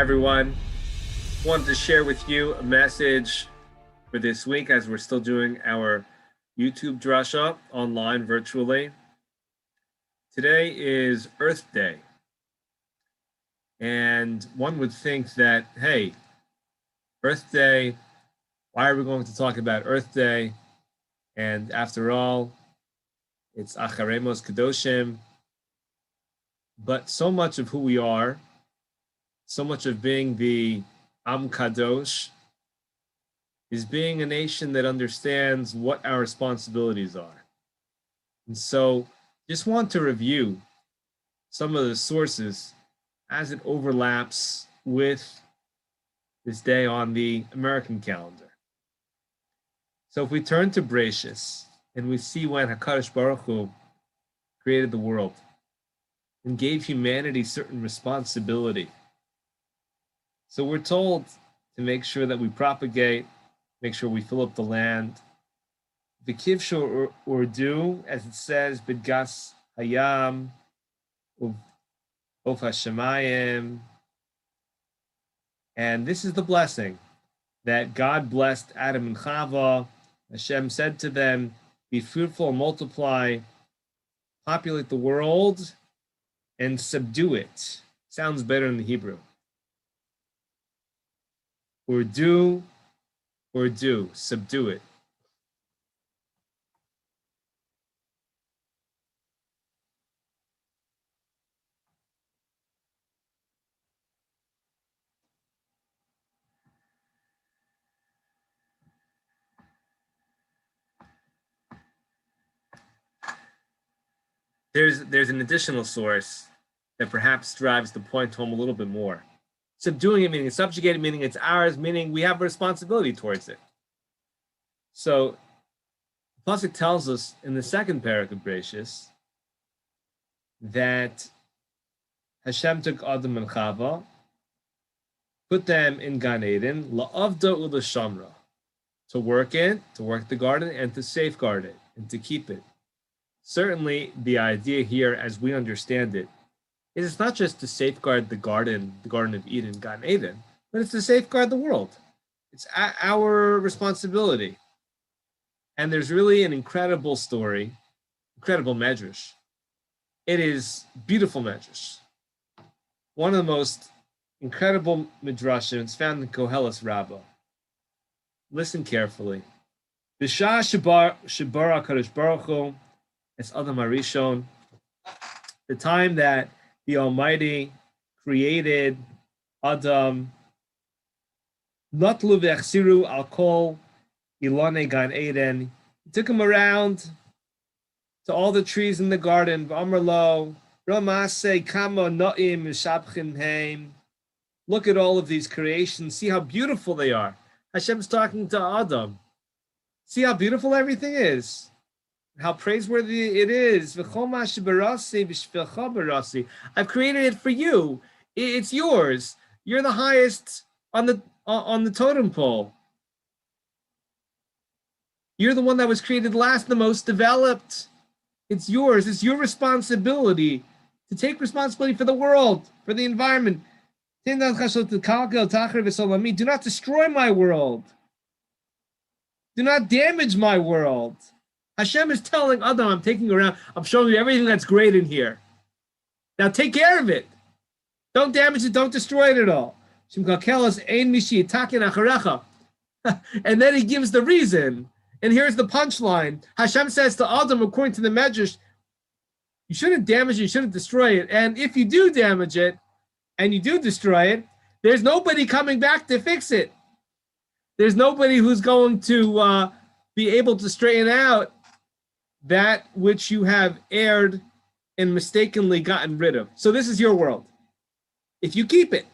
everyone. Wanted to share with you a message for this week as we're still doing our YouTube drasha online virtually. Today is Earth Day. And one would think that, hey, Earth Day, why are we going to talk about Earth Day? And after all, it's Acharei Kadoshim. But so much of who we are, so much of being the Am Kadosh, is being a nation that understands what our responsibilities are. And so just want to review some of the sources as it overlaps with this day on the American calendar. So if we turn to Bereshis and we see when HaKadosh Baruch Hu created the world and gave humanity certain responsibility. So we're told to make sure that we propagate, make sure we fill up the land. V'kivshu or do, as it says, bidgas hayam, of hashemayim. And this is the blessing that God blessed Adam and Chava. Hashem said to them, be fruitful, multiply, populate the world, and subdue it. Sounds better in the Hebrew. Or do, subdue it. There's an additional source that perhaps drives the point home a little bit more. Subduing it, meaning it's subjugated, meaning it's ours, meaning we have a responsibility towards it. So, the Pasuk tells us in the second parak of Bereshis that Hashem took Adam and Chava, put them in Gan Eden, la'avda u'lashamra, to work the garden, and to safeguard it, and to keep it. Certainly, the idea here, as we understand it, is it's not just to safeguard the Garden of Eden, Gan Eden, but it's to safeguard the world. It's our responsibility. And there's really an incredible story, incredible medrash. It is beautiful medrash. One of the most incredible midrashim is found in Koheles Rabbah. Listen carefully. B'shah shebara HaKadosh Baruch Hu, it's Adam HaRishon, the time that the Almighty created Adam, Natlu v'echsiru al kol ilane Gan Eden. He took him around to all the trees in the garden. V'amar lo, Ramase kama no'im mishabchin heim. Look at all of these creations. See how beautiful they are. Hashem's talking to Adam. See how beautiful everything is. How praiseworthy it is. I've created it for you. It's yours. You're the highest on the totem pole. You're the one that was created last, the most developed. It's yours. It's your responsibility to take responsibility for the world, for the environment. Do not destroy my world. Do not damage my world. Hashem is telling Adam, I'm taking you around, I'm showing you everything that's great in here. Now take care of it. Don't damage it, don't destroy it at all. And then he gives the reason. And here's the punchline. Hashem says to Adam, according to the Medrash, you shouldn't damage it, you shouldn't destroy it. And if you do damage it, and you do destroy it, there's nobody coming back to fix it. There's nobody who's going to be able to straighten out that which you have erred and mistakenly gotten rid of. So this is your world. If you keep it,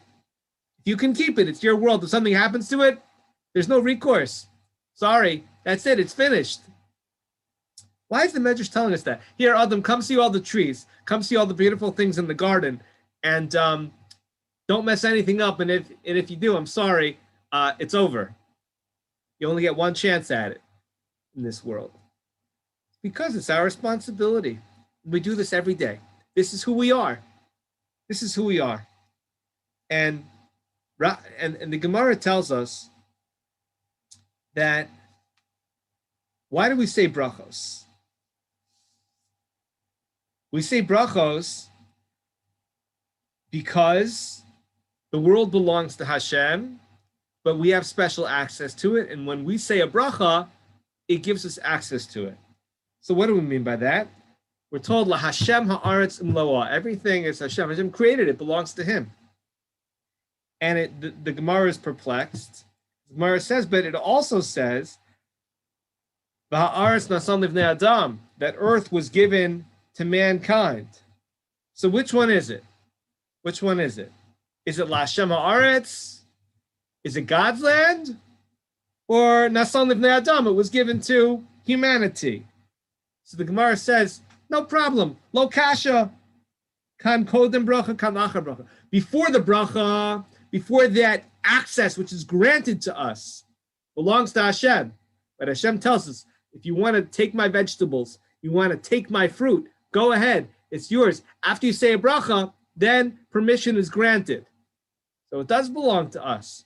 if you can keep it, it's your world. If something happens to it, there's no recourse. Sorry, that's it, it's finished. Why is the Medrash telling us that? Here, Adam, come see all the trees. Come see all the beautiful things in the garden. And don't mess anything up. And if you do, I'm sorry, it's over. You only get one chance at it in this world. Because it's our responsibility. We do this every day. This is who we are. This is who we are. And And the Gemara tells us that, why do we say brachos? We say brachos because the world belongs to Hashem, but we have special access to it. And when we say a bracha, it gives us access to it. So what do we mean by that? We're told, La Hashem ha'aretz imloah. Everything is Hashem. Hashem created it, belongs to him. And the Gemara is perplexed. The Gemara says, but it also says, V'ha'aretz nasan livnei adam, that earth was given to mankind. So which one is it? Which one is it? Is it La Hashem ha'aretz? Is it God's land? Or nasan livnei adam, it was given to humanity. So the Gemara says, no problem. Lo kasha, kan kodem bracha, kan achar bracha. Before the bracha, before that access which is granted to us, belongs to Hashem. But Hashem tells us, if you want to take my vegetables, you want to take my fruit, go ahead, it's yours. After you say a bracha, then permission is granted. So it does belong to us.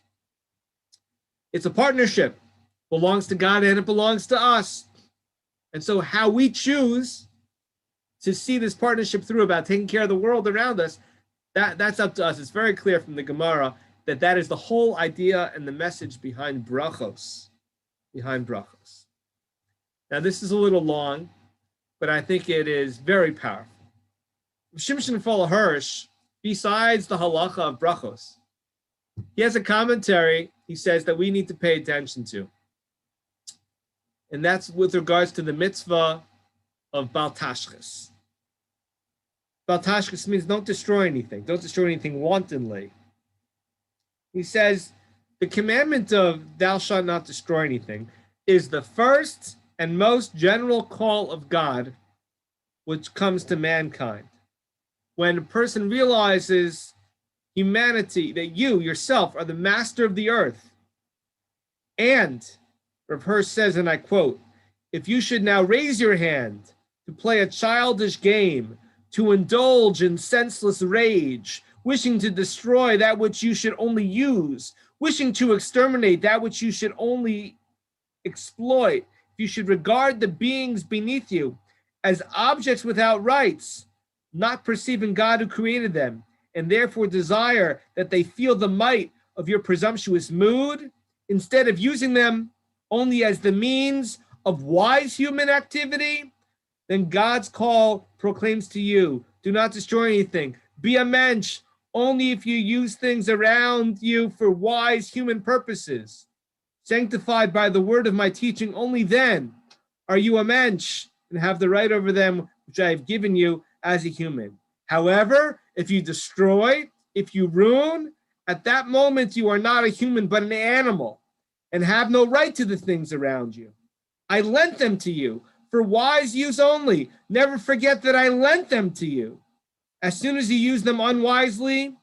It's a partnership. It belongs to God and it belongs to us. And so how we choose to see this partnership through about taking care of the world around us, that's up to us. It's very clear from the Gemara that is the whole idea and the message behind brachos. Behind brachos. Now this is a little long, but I think it is very powerful. Shimshon Fol Hirsch, besides the halacha of brachos, he has a commentary he says that we need to pay attention to. And that's with regards to the mitzvah of Bal Tashchis. Bal Tashchis means don't destroy anything. Don't destroy anything wantonly. He says the commandment of thou shalt not destroy anything is the first and most general call of God which comes to mankind. When a person realizes humanity, that you yourself are the master of the earth. And Rav Hirsch says, and I quote, if you should now raise your hand to play a childish game, to indulge in senseless rage, wishing to destroy that which you should only use, wishing to exterminate that which you should only exploit, if you should regard the beings beneath you as objects without rights, not perceiving God who created them, and therefore desire that they feel the might of your presumptuous mood, instead of using them only as the means of wise human activity, then God's call proclaims to you, do not destroy anything. Be a mensch only if you use things around you for wise human purposes. Sanctified by the word of my teaching, only then are you a mensch and have the right over them which I have given you as a human. However, if you destroy, if you ruin, at that moment you are not a human but an animal and have no right to the things around you. I lent them to you for wise use only. Never forget that I lent them to you. As soon as you use them unwisely,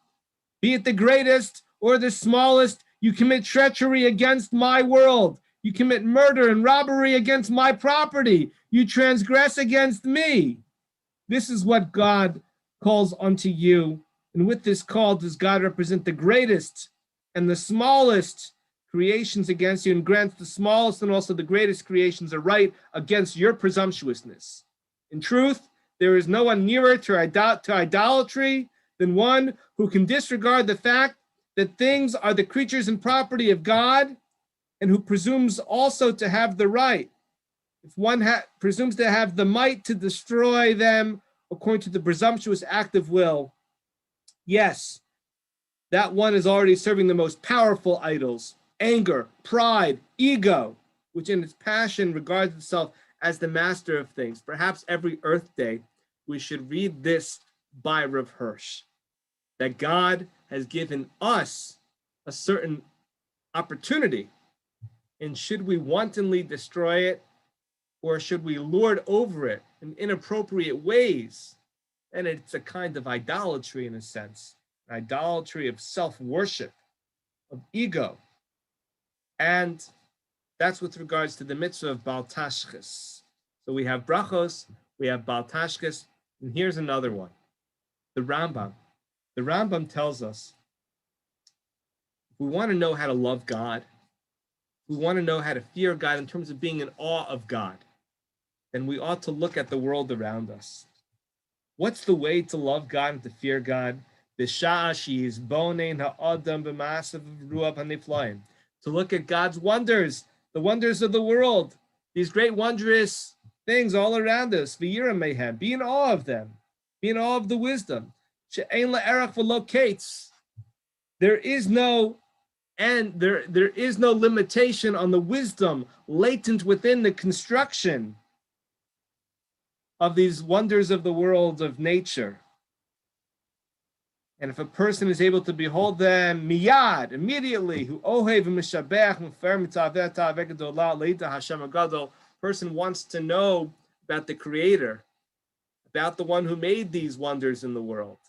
be it the greatest or the smallest, you commit treachery against my world. You commit murder and robbery against my property. You transgress against me. This is what God calls unto you. And with this call does God represent the greatest and the smallest creations against you, and grants the smallest and also the greatest creations a right against your presumptuousness. In truth, there is no one nearer to idolatry than one who can disregard the fact that things are the creatures and property of God, and who presumes also to have the right, if one presumes to have the might to destroy them according to the presumptuous act of will, yes, that one is already serving the most powerful idols, anger, pride, ego, which in its passion regards itself as the master of things. Perhaps every Earth Day, we should read this by Rav Hirsch, that God has given us a certain opportunity, and should we wantonly destroy it, or should we lord over it in inappropriate ways? And it's a kind of idolatry in a sense, an idolatry of self-worship, of ego. And that's with regards to the mitzvah of Bal Tashchis. So we have brachos, we have Bal Tashchis, and here's another one, the Rambam. The Rambam tells us we want to know how to love God, we want to know how to fear God in terms of being in awe of God, then we ought to look at the world around us. What's the way to love God and to fear God? To look at God's wonders, the wonders of the world, these great wondrous things all around us. Be in awe of them. Be in awe of the wisdom. There is no end, there is no limitation on the wisdom latent within the construction of these wonders of the world of nature. And if a person is able to behold them miyad, immediately, who ohev mishabech mufer mitaveta vegedolah leita Hashem agadol, person wants to know about the Creator, about the one who made these wonders in the world.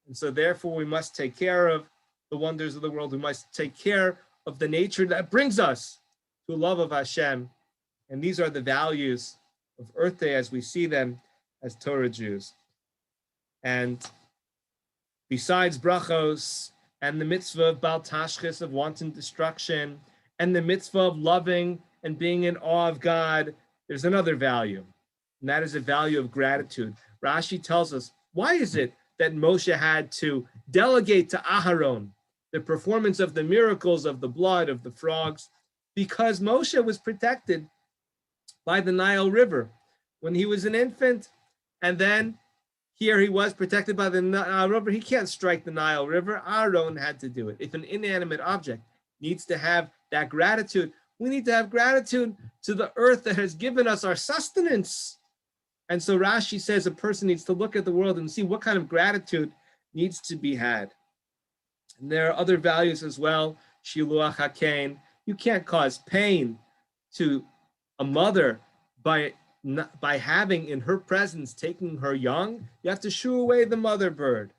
And so therefore we must take care of the wonders of the world. We must take care of the nature that brings us to love of Hashem. And these are the values of Earth Day as we see them as Torah Jews. And besides brachos and the mitzvah of bal tashchis, of wanton destruction, and the mitzvah of loving and being in awe of God, there's another value, and that is a value of gratitude. Rashi tells us, why is it that Moshe had to delegate to Aharon the performance of the miracles of the blood of the frogs? Because Moshe was protected by the Nile River when he was an infant, and then here he was protected by the Nile River. He can't strike the Nile River. Aaron had to do it. If an inanimate object needs to have that gratitude, we need to have gratitude to the earth that has given us our sustenance. And so Rashi says a person needs to look at the world and see what kind of gratitude needs to be had. And there are other values as well. Shiluach HaKain. You can't cause pain to a mother by having in her presence taking her young. You have to shoo away the mother bird.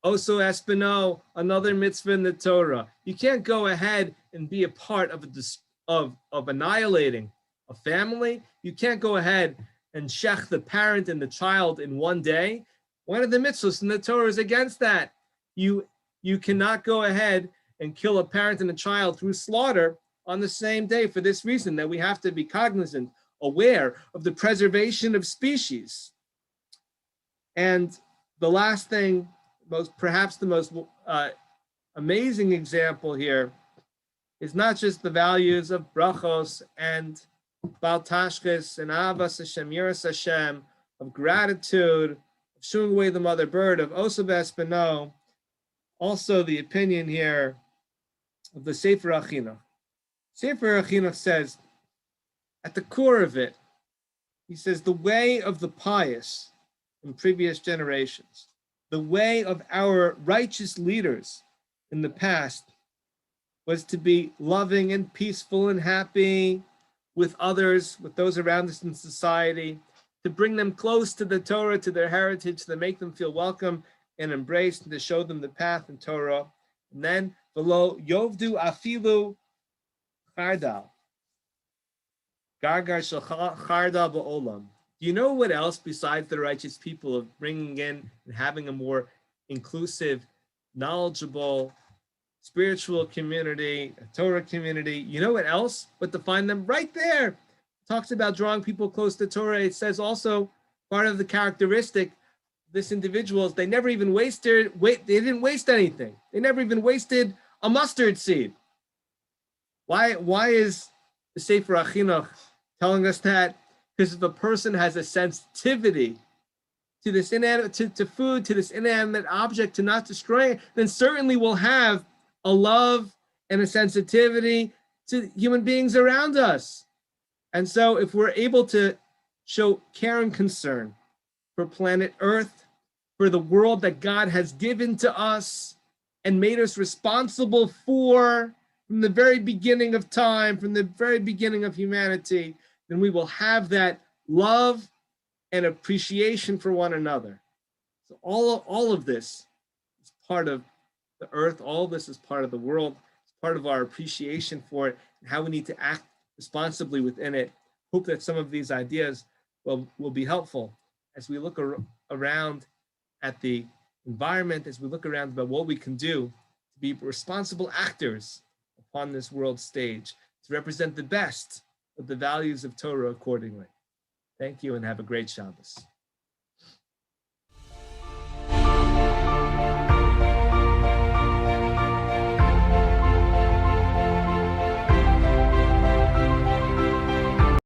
Also espino, another mitzvah in the Torah. You can't go ahead and be a part of annihilating a family. You can't go ahead and shech the parent and the child in one day. One of the mitzvahs in the Torah is against that. You cannot go ahead and kill a parent and a child through slaughter on the same day, for this reason, that we have to be cognizant, aware of the preservation of species. And the last thing, perhaps the most amazing example here is not just the values of brachos and bal tashchis and avas Hashem, yiras Hashem, of gratitude, of shooing away the mother bird, of osa b'espino, also the opinion here of the Sefer Achinuch. Sefer Achinuch says, at the core of it, he says, the way of the pious in previous generations, the way of our righteous leaders in the past was to be loving and peaceful and happy with others, with those around us in society, to bring them close to the Torah, to their heritage, to make them feel welcome and embraced, and to show them the path in Torah. And then, below, Yovdu afilu chardal. Gargar shel chardal ba'olam. Do you know what else besides the righteous people of bringing in and having a more inclusive, knowledgeable, spiritual community, a Torah community? You know what else but to find them right there? It talks about drawing people close to Torah. It says also part of the characteristic of this individual is they never even they didn't waste anything. They never even wasted a mustard seed. Why is the Sefer Achinuch telling us that? Because if a person has a sensitivity to this inanimate, to food, to this inanimate object, to not destroy it, then certainly will have a love and a sensitivity to human beings around us. And so if we're able to show care and concern for planet Earth, for the world that God has given to us and made us responsible for from the very beginning of time, from the very beginning of humanity, then we will have that love and appreciation for one another. So all of this is part of the earth. All of this is part of the world. It's part of our appreciation for it and how we need to act responsibly within it. Hope that some of these ideas will be helpful as we look around at the environment, as we look around about what we can do to be responsible actors upon this world stage, to represent the best of the values of Torah accordingly. Thank you and have a great Shabbos.